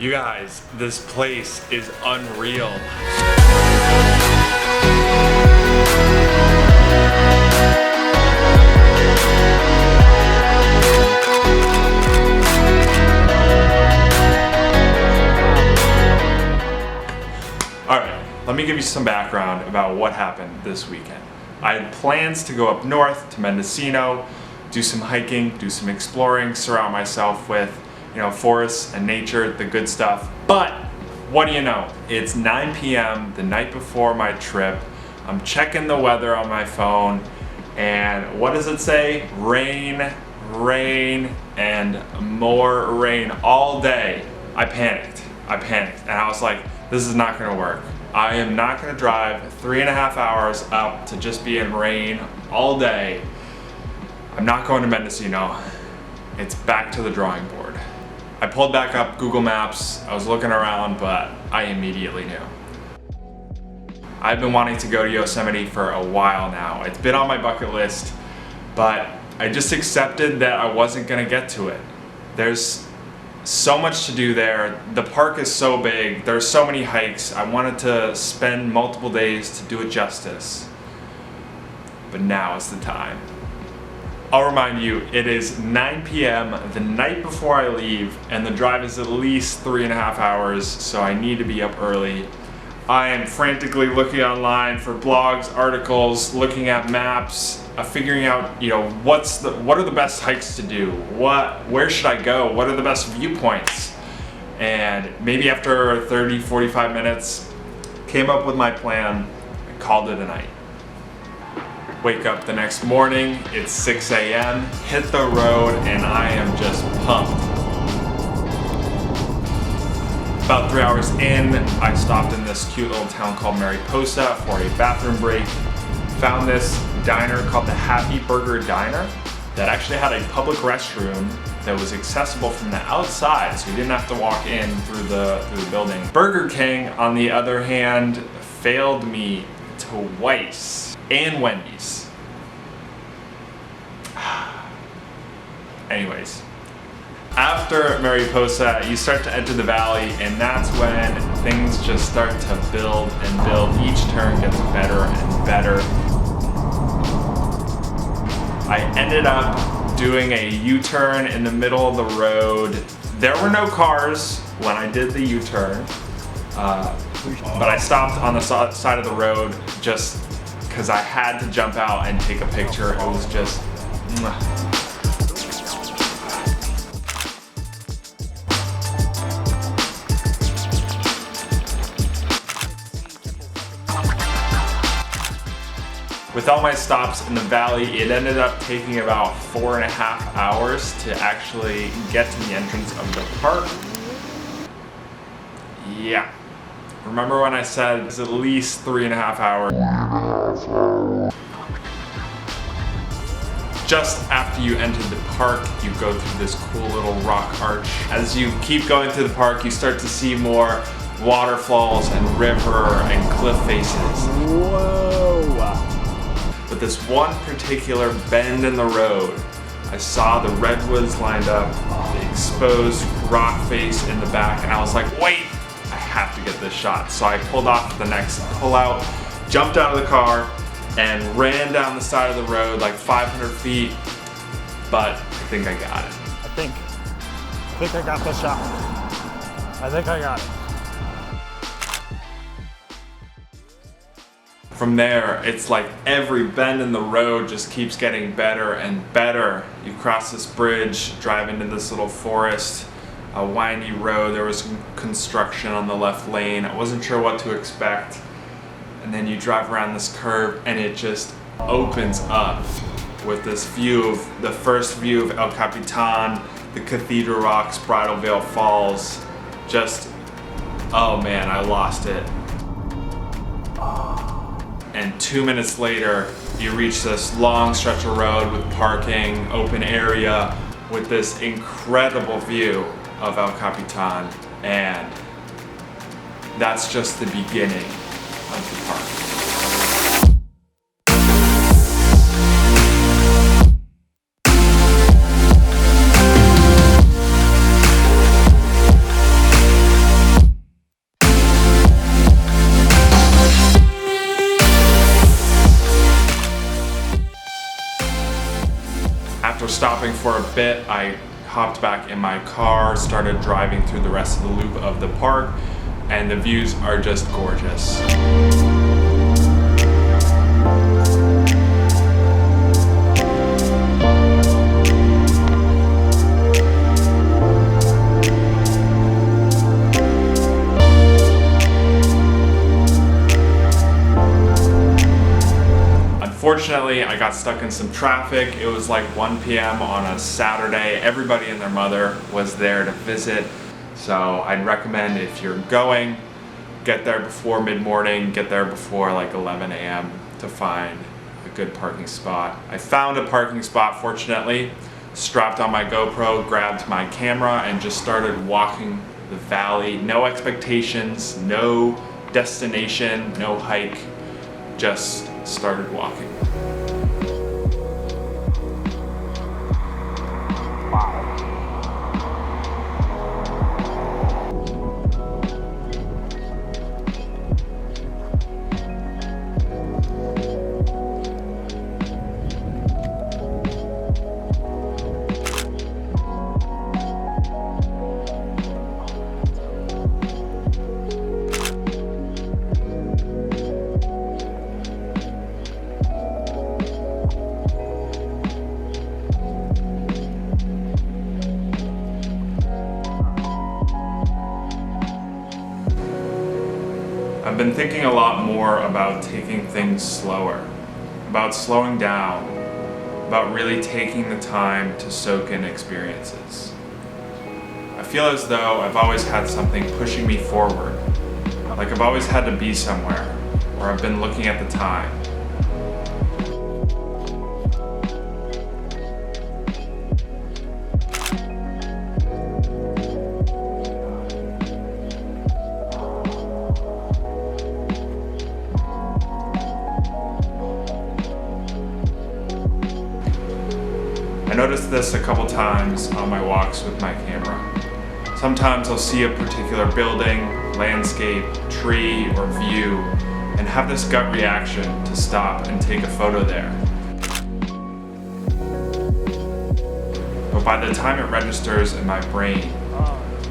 You guys, this place is unreal. Alright, let me give you some background about what happened this weekend. I had plans to go up north to Mendocino, do some hiking, do some exploring, surround myself with, forests and nature, the good stuff. But what do you know? It's 9 p.m. the night before my trip. I'm checking the weather on my phone, and what does it say? Rain, rain, and more rain all day. I panicked, and I was like, this is not gonna work. I am not gonna drive 3.5 hours up to just be in rain all day. I'm not going to Mendocino. It's back to the drawing board. I pulled back up Google Maps. I was looking around, but I immediately knew. I've been wanting to go to Yosemite for a while now. It's been on my bucket list, but I just accepted that I wasn't gonna get to it. There's so much to do there. The park is so big. There's so many hikes. I wanted to spend multiple days to do it justice. But now is the time. I'll remind you, it is 9 p.m. the night before I leave, and the drive is at least 3.5 hours, so I need to be up early. I am frantically looking online for blogs, articles, looking at maps, figuring out, what are the best hikes to do? Where should I go? What are the best viewpoints? And maybe after 30, 45 minutes, came up with my plan and called it a night. Wake up the next morning, it's 6 a.m., hit the road, and I am just pumped. About 3 hours in, I stopped in this cute little town called Mariposa for a bathroom break. Found this diner called the Happy Burger Diner that actually had a public restroom that was accessible from the outside, so you didn't have to walk in through the building. Burger King, on the other hand, failed me twice. And Wendy's. Anyways, after Mariposa, you start to enter the valley, and that's when things just start to build and build. Each turn gets better and better. I ended up doing a U-turn in the middle of the road. There were no cars when I did the U-turn, but I stopped on the side of the road just because I had to jump out and take a picture. It was just With all my stops in the valley, it ended up taking about 4.5 hours to actually get to the entrance of the park. Yeah. Remember when I said it's at least 3.5 hours? Just after you enter the park, you go through this cool little rock arch. As you keep going through the park, you start to see more waterfalls and river and cliff faces. Whoa! But this one particular bend in the road, I saw the redwoods lined up, the exposed rock face in the back, and I was like, wait! I have to get this shot. So I pulled off the next pullout, jumped out of the car, and ran down the side of the road like 500 feet, but I think I got it. I think I got the shot. I think I got it. From there, it's like every bend in the road just keeps getting better and better. You cross this bridge, drive into this little forest, a windy road. There was construction on the left lane. I wasn't sure what to expect. And then you drive around this curve and it just opens up with this view of the first view of El Capitan, the Cathedral Rocks, Bridal Veil Falls. Just, oh man, I lost it. And 2 minutes later, you reach this long stretch of road with parking, open area, with this incredible view of El Capitan, and that's just the beginning of the park. stopping for a bit, I hopped back in my car, started driving through the rest of the loop of the park, and the views are just gorgeous. Unfortunately, I got stuck in some traffic. It was like 1 p.m. on a Saturday. Everybody and their mother was there to visit. So I'd recommend if you're going, get there before mid-morning, get there before like 11 a.m. to find a good parking spot. I found a parking spot, fortunately, strapped on my GoPro, grabbed my camera, and just started walking the valley. No expectations, no destination, no hike, just started walking. I've been thinking a lot more about taking things slower, about slowing down, about really taking the time to soak in experiences. I feel as though I've always had something pushing me forward, like I've always had to be somewhere, or I've been looking at the time. I noticed this a couple times on my walks with my camera. Sometimes I'll see a particular building, landscape, tree, or view, and have this gut reaction to stop and take a photo there. But by the time it registers in my brain,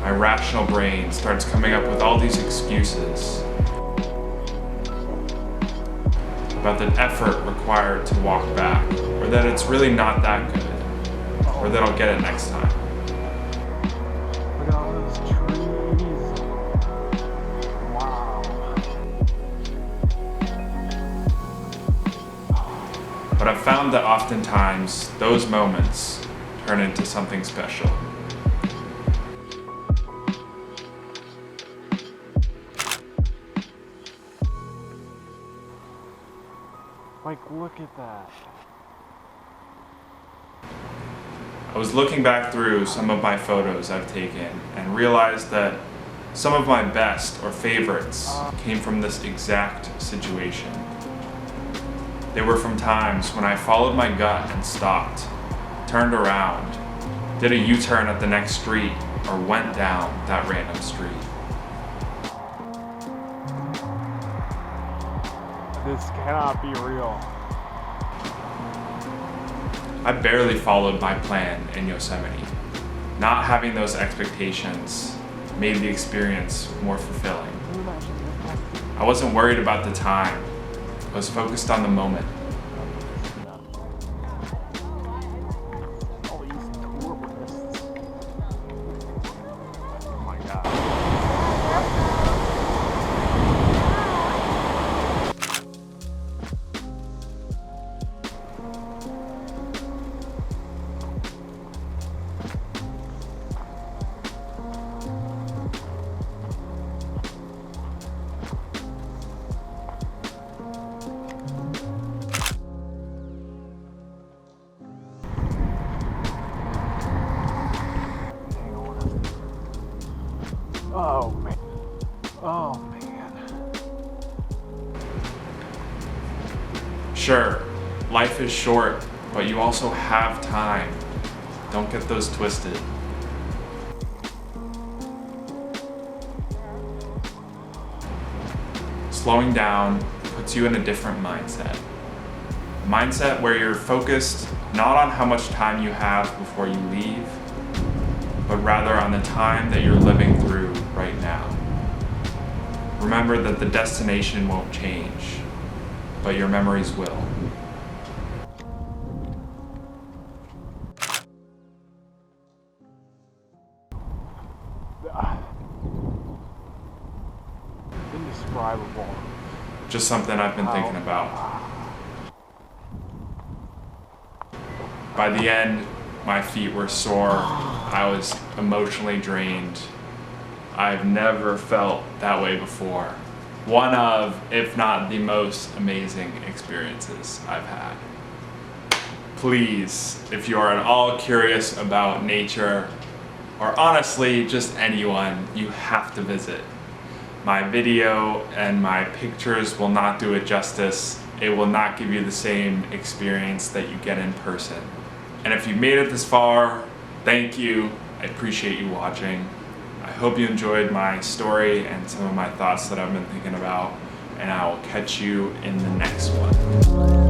my rational brain starts coming up with all these excuses about the effort required to walk back, or that it's really not that good, or that I'll get it next time. Look at all those trees. Wow. But I've found that oftentimes those moments turn into something special. Like, look at that. I was looking back through some of my photos I've taken and realized that some of my best or favorites came from this exact situation. They were from times when I followed my gut and stopped, turned around, did a U-turn at the next street, or went down that random street. This cannot be real. I barely followed my plan in Yosemite. Not having those expectations made the experience more fulfilling. I wasn't worried about the time. I was focused on the moment. All these tourists. Oh my god. Oh man. Oh man. Sure, life is short, but you also have time. Don't get those twisted. Slowing down puts you in a different mindset. A mindset where you're focused not on how much time you have before you leave, but rather on the time that you're living through right now. Remember that the destination won't change, but your memories will. Indescribable. Just something I've been thinking about. By the end, my feet were sore. I was emotionally drained. I've never felt that way before. One of, if not the most amazing experiences I've had. Please, if you are at all curious about nature, or honestly, just anyone, you have to visit. My video and my pictures will not do it justice. It will not give you the same experience that you get in person. And if you made it this far, thank you. I appreciate you watching. I hope you enjoyed my story and some of my thoughts that I've been thinking about, and I will catch you in the next one.